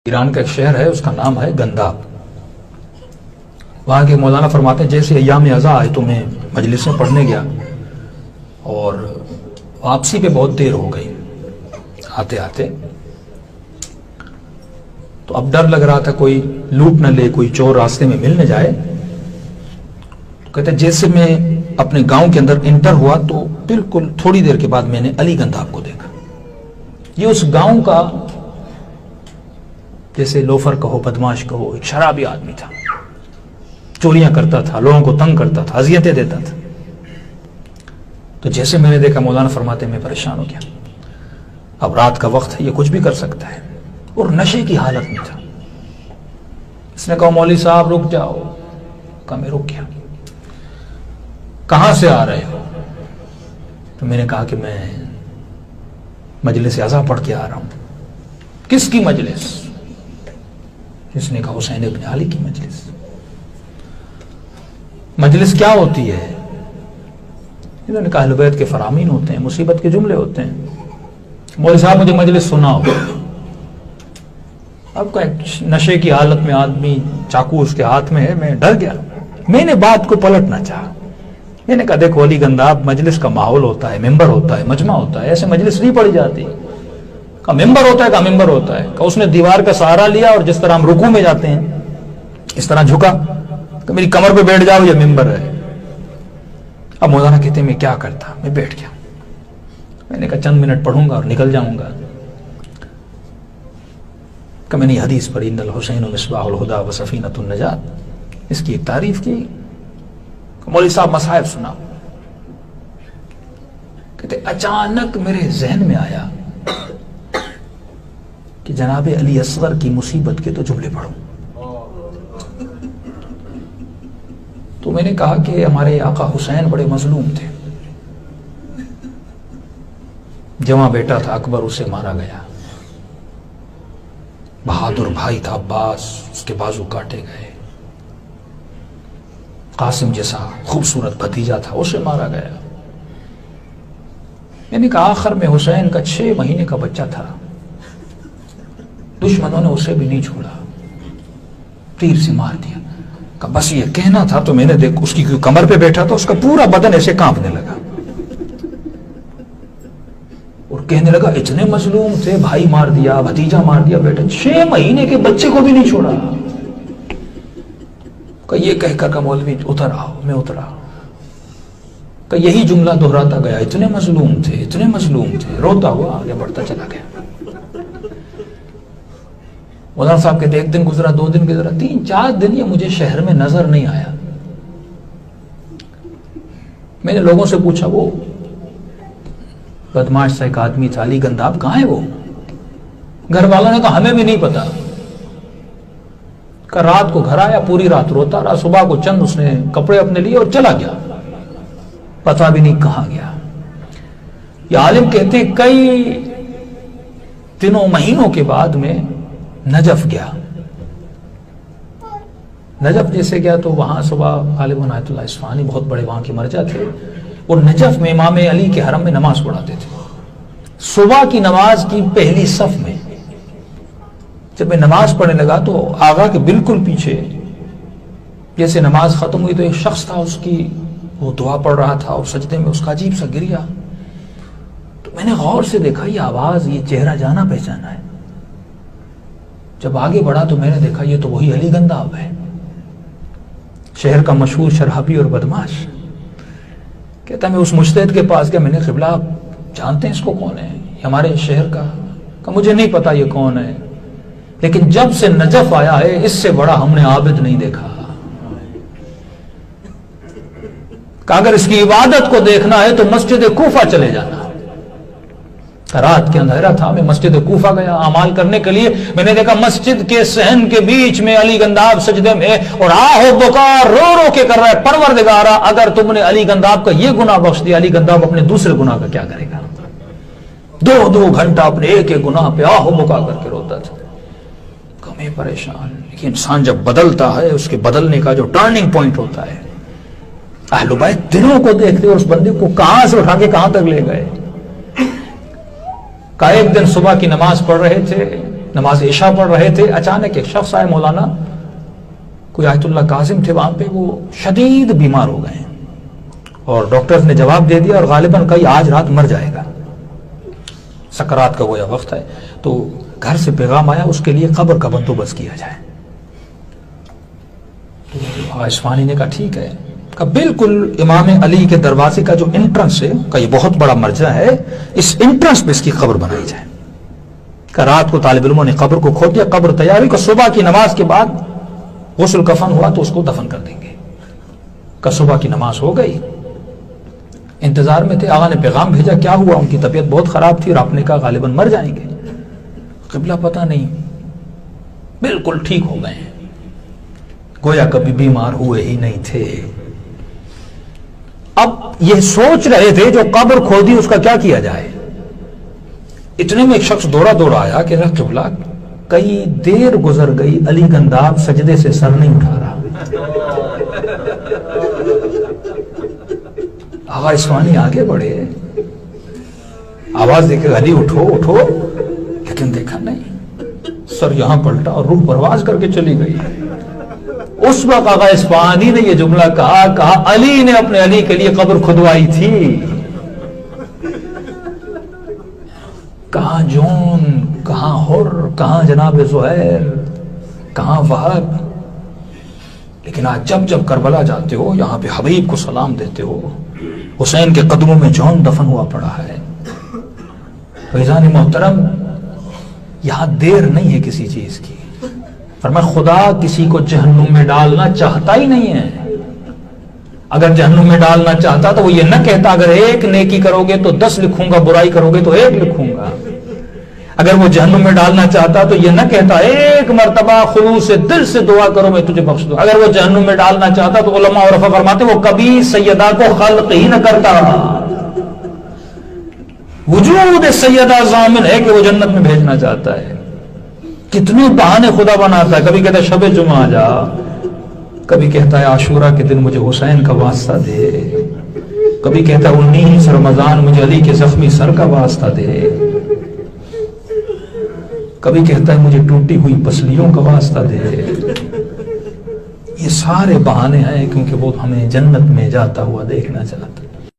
ایران کا ایک شہر ہے، اس کا نام ہے گنداب۔ وہاں کے مولانا فرماتے ہیں جیسے ایام ازاں آئے تو میں مجلس میں پڑھنے گیا اور واپسی پہ بہت دیر ہو گئی آتے آتے، تو اب ڈر لگ رہا تھا کوئی لوٹ نہ لے، کوئی چور راستے میں مل نہ جائے۔ تو کہتے ہیں جیسے میں اپنے گاؤں کے اندر انٹر ہوا تو بالکل تھوڑی دیر کے بعد میں نے علی گنداب کو دیکھا۔ یہ اس گاؤں کا جیسے لوفر کہو، بدماش کہو، ایک شرابی آدمی تھا، چوریاں کرتا تھا، لوگوں کو تنگ کرتا تھا، اذیتیں دیتا تھا۔ تو جیسے میں نے دیکھا، مولانا فرماتے میں پریشان ہو گیا، اب رات کا وقت ہے، یہ کچھ بھی کر سکتا ہے، اور نشے کی حالت میں تھا۔ اس نے کہا مولوی صاحب رک جاؤ، کہا میں رک گیا۔ کہاں سے آ رہے ہو؟ تو میں نے کہا کہ میں مجلس ازاں پڑھ کے آ رہا ہوں۔ کس کی مجلس؟ اس نے کہا حسین ابن علی کی مجلس۔ مجلس کیا ہوتی ہے؟ انہوں نے کہا اہل بیت کے فرامین ہوتے ہیں، مصیبت کے جملے ہوتے ہیں۔ مولوی صاحب مجھے مجلس سناؤ۔ اب کا نشے کی حالت میں آدمی، چاقو اس کے ہاتھ میں ہے، میں ڈر گیا۔ میں نے بات کو پلٹنا چاہا، میں نے کہا دیکھو علی گنداب، مجلس کا ماحول ہوتا ہے، ممبر ہوتا ہے، مجمع ہوتا ہے، ایسے مجلس نہیں پڑھی جاتی۔ کہا ممبر ہوتا ہے، کہا ممبر ہوتا ہے۔ کہا اس نے دیوار کا سہارا لیا اور جس طرح ہم رکوع میں جاتے ہیں اس طرح جھکا کہ میری کمر پہ بیٹھ جاؤ، یہ ممبر ہے۔ اب مولانا کہتے ہیں میں کیا کرتا، میں بیٹھ گیا۔ میں نے کہا چند منٹ پڑھوں گا اور نکل جاؤں گا۔ کہ میں نے حدیث پڑھی ان الحسین مصباح الہدی و سفینۃ النجات، اس کی ایک تعریف کی۔ مولوی صاحب مصائب سنا۔ کہتے اچانک میرے ذہن میں آیا کہ جناب علی اصغر کی مصیبت کے تو جملے پڑھوں۔ تو میں نے کہا کہ ہمارے آقا حسین بڑے مظلوم تھے، جواں بیٹا تھا اکبر، اسے مارا گیا۔ بہادر بھائی تھا عباس، اس کے بازو کاٹے گئے۔ قاسم جیسا خوبصورت بھتیجا تھا، اسے مارا گیا۔ میں نے کہا آخر میں حسین کا 6 مہینے کا بچہ تھا، دشمنوں نے اسے بھی نہیں چھوڑا، تیر سے مار دیا۔ کہ بس یہ کہنا تھا تو میں نے دیکھ اس کی کمر پہ بیٹھا تھا، اس کا پورا بدن ایسے کانپنے لگا اور کہنے لگا اتنے مظلوم تھے، بھائی مار دیا، بھتیجا مار دیا، بیٹا 6 مہینے کے بچے کو بھی نہیں چھوڑا۔ کہ یہ کہہ کر کہ مولوی اتر آؤ، میں اترا۔ کہ یہی جملہ دہراتا گیا، اتنے مظلوم تھے، اتنے مظلوم تھے، روتا ہوا آگے بڑھتا چلا گیا۔ مولانا صاحب کہتے ایک دن گزرا، 2 دن گزرا، 3-4 دن یہ مجھے شہر میں نظر نہیں آیا۔ میں نے لوگوں سے پوچھا وہ بدماش سا ایک آدمی تھا علی گنداب، کہاں ہے وہ؟ گھر والوں نے کہا ہمیں بھی نہیں پتا۔ کہ رات کو گھر آیا، پوری رات روتا رہا، صبح کو چند اس نے کپڑے اپنے لیے اور چلا گیا، پتا بھی نہیں کہاں گیا۔ یہ عالم کہتے کئی دنوں مہینوں کے بعد میں نجف گیا۔ نجف جیسے گیا تو وہاں صبح عالم عنایت اللہ اصفہانی بہت بڑے وہاں کے مرجع تھے، اور نجف میں امام علی کے حرم میں نماز پڑھاتے تھے۔ صبح کی نماز کی پہلی صف میں جب میں نماز پڑھنے لگا تو آغا کے بالکل پیچھے جیسے نماز ختم ہوئی تو ایک شخص تھا، اس کی وہ دعا پڑھ رہا تھا اور سجدے میں اس کا عجیب سا گریا۔ تو میں نے غور سے دیکھا یہ آواز، یہ چہرہ جانا پہچانا ہے۔ جب آگے بڑھا تو میں نے دیکھا یہ تو وہی علی گنداب ہے، شہر کا مشہور شرابی اور بدماش۔ کہتا میں اس مجتہد کے پاس گیا، میں نے قبلہ آپ جانتے ہیں اس کو کون ہے؟ یہ ہمارے شہر کا؟ کہ مجھے نہیں پتا یہ کون ہے، لیکن جب سے نجف آیا ہے اس سے بڑا ہم نے عابد نہیں دیکھا۔ کہ اگر اس کی عبادت کو دیکھنا ہے تو مسجد کوفہ چلے جانا۔ رات کے اندھیرا تھا، میں مسجد کوفہ گیا اعمال کرنے کے لیے۔ میں نے دیکھا مسجد کے صحن کے بیچ میں علی گنداب سجدے میں اور آہ و بکا رو رو کے کر رہا ہے، پروردگارا اگر تم نے علی گنداب کا یہ گناہ بخش دیا، علی گنداب اپنے دوسرے گناہ کا کیا کرے گا؟ 2 گھنٹہ اپنے ایک گناہ پہ آہ و بکا کر کے روتا تھا۔ میں پریشان۔ لیکن انسان جب بدلتا ہے، اس کے بدلنے کا جو ٹرننگ پوائنٹ ہوتا ہے، اہل بیت دلوں کو دیکھتے اور اس بندے کو کہاں سے اٹھا کے کہاں تک لے گئے۔ کہ ایک دن صبح کی نماز پڑھ رہے تھے، نماز عشاء پڑھ رہے تھے، اچانک ایک شخص آئے، مولانا کوئی آیت اللہ کاظم تھے وہاں پہ، وہ شدید بیمار ہو گئے اور ڈاکٹرز نے جواب دے دیا اور غالباً کئی آج رات مر جائے گا، سکرات کا گویا وقت ہے، تو گھر سے پیغام آیا اس کے لیے قبر کا بندوبست کیا جائے۔ تو اصفہانی نے کہا ٹھیک ہے، کہ بالکل امام علی کے دروازے کا جو انٹرنس ہے، کا یہ بہت بڑا مرجع ہے، اس انٹرنس پہ اس کی قبر بنائی جائے۔ کہ رات کو طالب علموں نے قبر کو کھود دیا، قبر تیار ہوئی، کہ صبح کی نماز کے بعد غسل کفن ہوا تو اس کو دفن کر دیں گے۔ کہ صبح کی نماز ہو گئی، انتظار میں تھے، آقا نے پیغام بھیجا کیا ہوا، ان کی طبیعت بہت خراب تھی اور آپ نے کہا غالباً مر جائیں گے۔ قبلہ پتہ نہیں، بالکل ٹھیک ہو گئے ہیں، گویا کبھی بیمار ہوئے ہی نہیں تھے۔ اب یہ سوچ رہے تھے جو قبر کھودی اس کا کیا کیا جائے۔ اتنے میں ایک شخص دوڑا آیا کہ رہ قبلہ کئی دیر گزر گئی، علی گنداب سجدے سے سر نہیں اٹھا رہا۔ آقا اصفہانی آگے بڑھے، آواز دے کے علی اٹھو اٹھو، لیکن دیکھا نہیں، سر یہاں پلٹا اور روح پرواز کر کے چلی گئی۔ اس وقت آقا اصفہانی نے یہ جملہ کہا علی نے اپنے علی کے لیے قبر کھدوائی تھی۔ کہاں جون، کہاں حر، کہاں جناب زہیر، کہاں وہب، لیکن آج جب جب کربلا جاتے ہو یہاں پہ حبیب کو سلام دیتے ہو، حسین کے قدموں میں جون دفن ہوا پڑا ہے۔ فیضان محترم، یہاں دیر نہیں ہے کسی چیز کی، فرمایا خدا کسی کو جہنم میں ڈالنا چاہتا ہی نہیں ہے۔ اگر جہنم میں ڈالنا چاہتا تو وہ یہ نہ کہتا اگر ایک نیکی کرو گے تو 10 لکھوں گا، برائی کرو گے تو 1 لکھوں گا۔ اگر وہ جہنم میں ڈالنا چاہتا تو یہ نہ کہتا ایک مرتبہ خلوص دل سے دعا کرو میں تجھے بخش دوں۔ اگر وہ جہنم میں ڈالنا چاہتا تو علماء عرفا فرماتے وہ کبھی سیدہ کو خلق ہی نہ کرتا۔ وجود سیدہ ضامن ہے کہ وہ جنت میں بھیجنا چاہتا ہے۔ کتنے بہانے خدا بناتا ہے، کبھی کہتا ہے شب جمعہ آ جا، کبھی کہتا ہے عاشورہ کے دن مجھے حسین کا واسطہ دے، کبھی کہتا ہے 19 رمضان مجھے علی کے زخمی سر کا واسطہ دے، کبھی کہتا ہے مجھے ٹوٹی ہوئی پسلیوں کا واسطہ دے۔ یہ سارے بہانے ہیں کیونکہ وہ ہمیں جنت میں جاتا ہوا دیکھنا چاہتا ہے۔